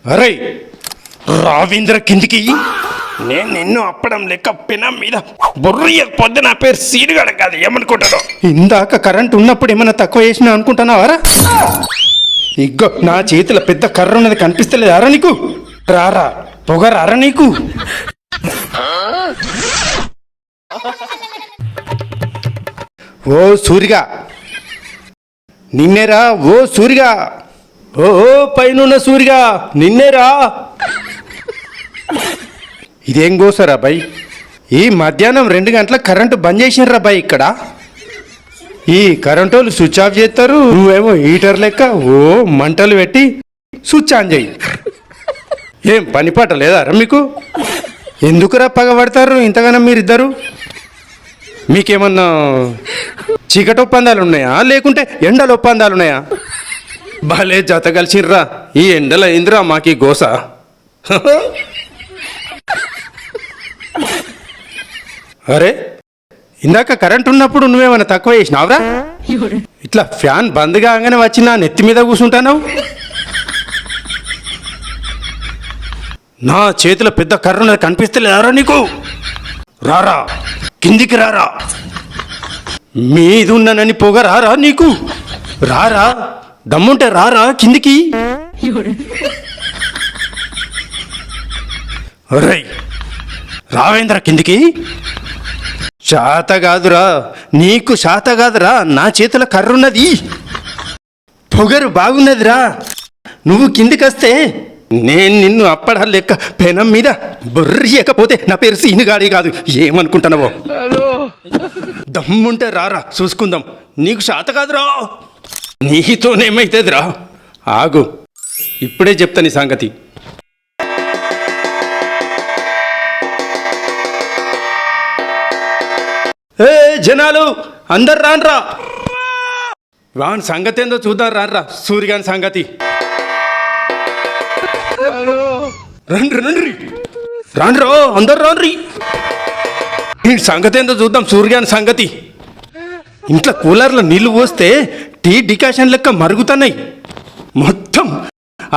అరే రావీంద్ర కిందికి. నేను నిన్ను అప్పడం లెక్క పెనం మీద బొర్రియకపోతే నా పేరు సీనుగాడ కాదు, ఏమనుకుంటాను? ఇందాక కరెంట్ ఉన్నప్పుడు ఏమైనా తక్కువ చేసినా అనుకుంటున్నావారా? ఇగ్గో నా చేతిలో పెద్ద కర్ర ఉన్నది కనిపిస్తలేదు అరా నీకు? రారా పొగరారా నీకు? ఓ సూరిగా నిన్నేరా, ఓ సూరిగా, ఓ పైన సూరిగా నిన్నేరా. ఇదేం కోసరా బాయ్? ఈ మధ్యాహ్నం 2 గంటలకు కరెంటు బంద్ చేసినరా బాయ్ ఇక్కడ. ఈ కరెంటు వాళ్ళు స్విచ్ ఆఫ్ చేస్తారు, నువ్వేమో హీటర్ లెక్క ఓ మంటలు పెట్టి స్విచ్ ఆన్ చేయి. ఏం పనిపాట లేదారా మీకు? ఎందుకురా పగబడతారు ఇంతగానో మీరిద్దరు? మీకేమన్నా చీకటి ఒప్పందాలు ఉన్నాయా లేకుంటే ఎండల ఒప్పందాలు ఉన్నాయా? భలే జత కలిసిర్రా. ఈ ఎండల అయిందిరా మాకి గోస. అరే ఇందాక కరెంట్ ఉన్నప్పుడు నువ్వేమన్నా తక్కువ చేసినావురా? ఇట్లా ఫ్యాన్ బంద్ కాగానే వచ్చి నా నెత్తి మీద కూర్చుంటావు. నా చేతిలో పెద్ద కర్ర ఉన్నది కనిపిస్తలేరా నీకు? రారా కిందికి రారా. మీది ఉన్నానని పొగ రారా నీకు? రారా దమ్ముంటే రారా కిందికి. రై రావేంద్ర కిందికి. శాత కాదురా నీకు, శాత కాదురా. నా చేతిలో కర్రున్నది, పొగరు బాగున్నదిరా. నువ్వు కిందికి వస్తే నేను నిన్ను అప్పడా లెక్క పెనం మీద బొర్రియకపోతే నా పేరు సీనుగాడి కాదు, ఏమనుకుంటున్నావో? దమ్ముంటే రారా చూసుకుందాం. నీకు శాత కాదురా, నీతోనేమైతుందిరా? ఆగు ఇప్పుడే చెప్తా నీ సంగతి. ఏ జనాలు అందరు రాన్రా, వాని సంగతి ఏందో చూద్దాం. రాన్రా సూర్యగాని సంగతి. రండి రండి రాన్రో, అందరు రాన్రి. ఈ సంగతి ఏందో చూద్దాం సూర్యగాని సంగతి. ఇంట్లో కూలర్లో నీళ్లు పోస్తే టీ డికాషన్ లెక్క మరుగుతున్నాయి, మొత్తం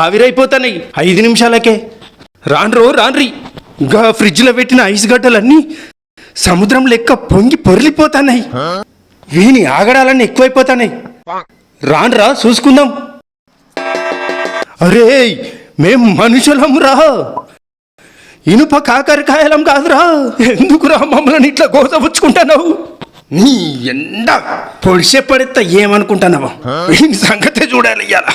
ఆవిరైపోతున్నాయి 5 నిమిషాలకే. రాన్రో రాన్రి. ఇంకా ఫ్రిడ్జ్లో పెట్టిన ఐస్ గడ్డలన్నీ సముద్రం లెక్క పొంగి పొర్లిపోతున్నాయి. వీని ఆగడాలన్నీ ఎక్కువైపోతున్నాయి. రాన్రా చూసుకుందాం. అరే మేం మనుషులం రా, ఇనుప కాకరకాయలం కాదురా. ఎందుకురా మమ్మల్ని ఇట్లా గోసపుచ్చుకుంటున్నావు? నీ ఎండ పొడిసే పడితే ఏమనుకుంటున్నావా? వీని సంగతే చూడాలి ఇయ్యాల.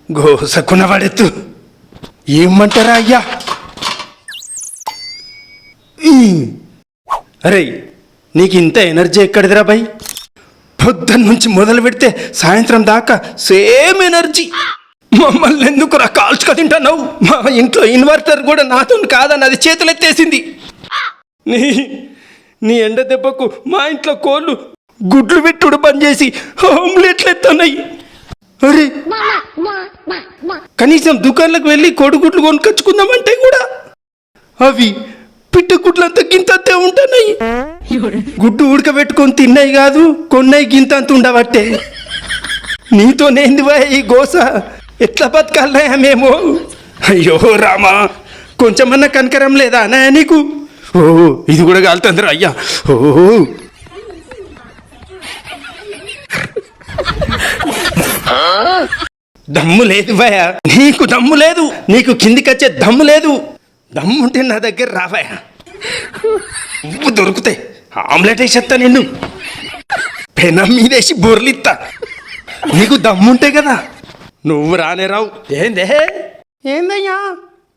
గోసకున్న వాడెత్తు. ఏమంటారా అయ్యా? అరే నీకు ఇంత ఎనర్జీ ఎక్కడిదిరా బాయ్? పొద్దున్న నుంచి మొదలు పెడితే సాయంత్రం దాకా సేమ్ ఎనర్జీ. మమ్మల్ని ఎందుకురా కాల్చుక తింటున్నావు? మా ఇంట్లో ఇన్వర్టర్ కూడా నాతో కాదని అది చేతులెత్తేసింది. నీ ఎండ దెబ్బకు మా ఇంట్లో కోళ్ళు గుడ్లు పెట్టుడు బంద్ చేసి ఆమ్లెట్లు ఎత్తున్నాయి. అరే కనీసం దుకాణాలకు వెళ్ళి కోడిగుడ్లు కొనుకొచ్చుకుందామంటే కూడా అవి పిట్ట గుడ్లంతా గింతంతే ఉంటున్నాయి. గుడ్డు ఉడకబెట్టుకొని తిన్నాయి కాదు, కొన్నాయి గింతంత ఉండబట్టే. నీతోనేంది వా ఈ గోస? ఎట్లా బతకాలయా మేము? అయ్యో రామా, కొంచెమన్నా కనకరం లేదా అన్నయ్య నీకు? ఓ ఇది కూడా కాలుతుందిరా అయ్యా. ఓ దమ్ము లేదు భయ, నీకు దమ్ము లేదు. నీకు కిందికి వచ్చే దమ్ము లేదు. దమ్ముంటే నా దగ్గర రావయా, నువ్వు దొరుకుతాయి. ఆమ్లెట్ వేసేస్తా నిన్ను, పెనం మీదేసి బొర్లిస్తా. నీకు దమ్ముంటే కదా. నువ్వు రానే రావు. ఏందే ఏందయ్యా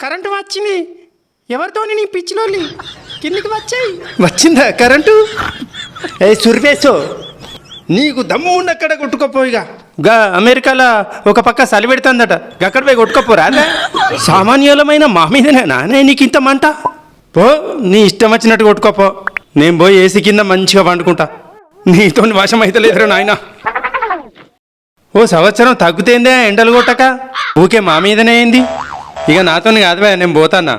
కరెంటు వచ్చింది? ఎవరితోని నీ పిచ్చిలోని కిందికి వచ్చాయి? వచ్చిందా కరెంటు? ఏ సుర్వేసో, నీకు దమ్ము ఉన్నక్కడ కొట్టుకోపోయిగా. గా అమెరికాలో ఒక పక్క చలి పెడుతుందట, అక్కడ పోయి కొట్టుకోపోరా? సామాన్యులమైన మా మీదనే నానే నీకు ఇంత మంట? పో నీ ఇష్టం వచ్చినట్టు కొట్టుకోపో. నేను పోయి ఏసీ కింద మంచిగా పండుకుంటా. నీతో వశం అయితే లేదురా నాయన. ఓ సంవత్సరం తగ్గుతేందే ఎండలు కొట్టక? ఊకే మా మీదనే అయింది. ఇక నాతో కాదు నేను పోతాన్నా.